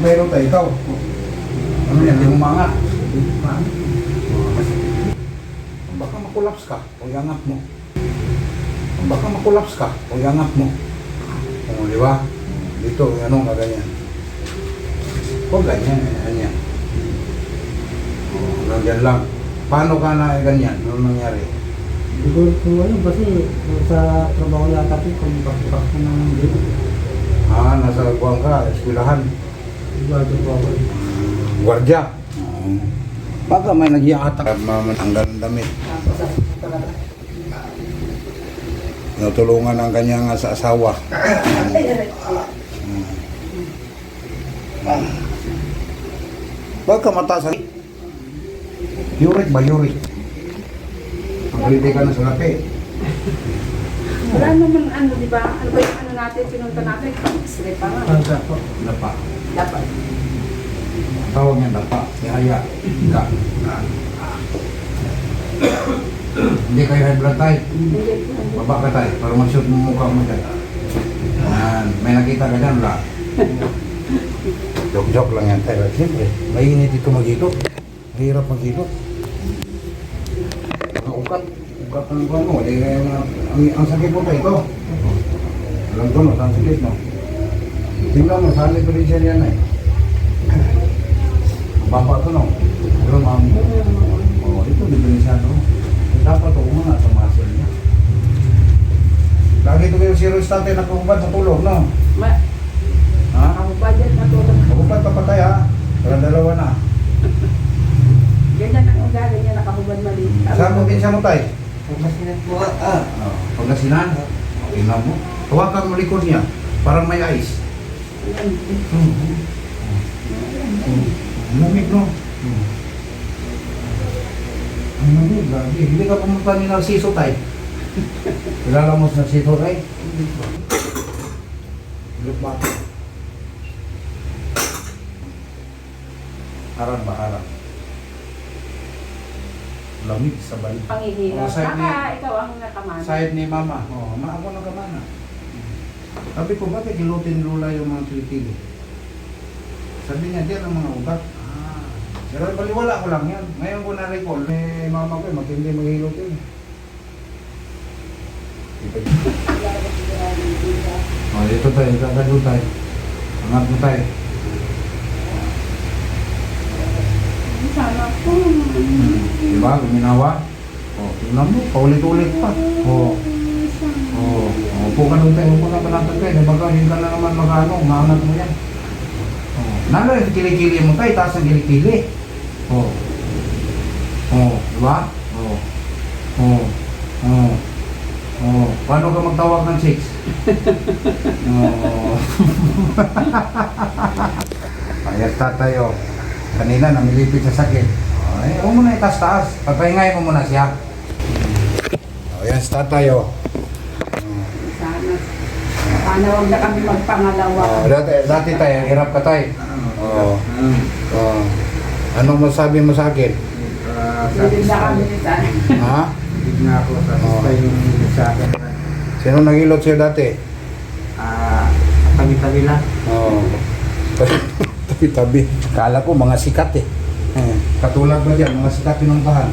pero tayo, ikaw. Ano yan, di mo maangat. Baka makulaps ka, o iangat mo. Baka makulaps ka, o iangat mo. O, di ba? Dito, ano nga ganyan. O, ganyan, ganyan. O, nandiyan lang. Paano ka na ganyan? Ano nangyari? Hindi ko alam kasi sa trabaho yata ko kung bakit ko nang dito. Nasa buwang ka, eskwelahan. Guardo po ako. Guardia. Baga may nag-iatak. Mamatanggal ng damit. Natulungan ang kanyang asawa. Baga mataas ang... Uric ba? Uric. Pagkaliti ka na sa lapi. Wala naman ano, di ba? Ano ba yung ano natin, pinunta natin? X-ray pa nga. Pagka po. Lapa. Dapat. Tawag niya lapa. Ihaya. Ika. Hindi kayo high blood tayo. Hindi. Baba ka tayo para mag-shoot mo mukha mo dyan. Yan. May nakita ka dyan, wala. Joke-joke lang yan tayo. Siyempre, mainit ito mag-hilot. Mahirap mag-hilot. Ukat. Ukat ang mukha mo. Ang sakit mo tayo ito. Alam ko no, ang sakit mo. Tingnan mo, sali ko rin siya yan eh. Baba ito no. Pero mami. Ito, diferensyado. Dapat ito umana sa muscle niya. Lagi ito kayo serious natin nakahubad sa tulog, no? Ha? Ako ba dyan natulog? Nakahubad pa patay ha? Parang dalawa na. Ganyan ang ugali niya, nakahubad mali. Saan mo din siya mo tay? Pagkasinan po. Pagkasinan? Tingnan mo. Hawakan mo likod niya. Parang may ice. Lamig, no? Ang lamig, lagi. Hindi ka pumunta ni Narciso tay. Kilala mo sa Narciso tay? Look back. Harap ba? Harap. Lamig sa balik. Pangihirap. Side Baka ikaw ang nakamana. Side ni mama. Ako na kamana. Sabi ko, bakit gilutin lula yung mga kilikili? Sabi niya, diyan ang mga ugat. Pero baliwala ko lang yan. Ngayon ko na-recall, may mama ko, matindi maghilot yun. Dito tayo, kakado tayo. Angat mo tayo. Sana po. Diba, guminawa? Tingnan mo, paulit-ulit pa. Upo ka nung tayo, upo ka panatag tayo. Baga, hindi ka na naman mag-ano, maangat mo yan. Nalo yung kilikili mo tayo, taas ang kilikili. Diba? Paano ka magtawag ng chicks? Ayat tayo. Kanina namilipit sa sakit. Huwag mo na itas-taas. Papahingayin mo muna siya. Ayan, start tayo. Sana huwag na kami magpangalawa. Dati tayo, hirap ka tayo. Anong masabi mo sa akin? Hindi na kami sana. Ha? Hindi na ako satisfy yung sa akin. Sino nag-ilot sa'yo dati? Tabi-tabi lang. Tabi-tabi. Kala ko mga sikat eh. Katulad ba dyan, mga sikat pinuntahan?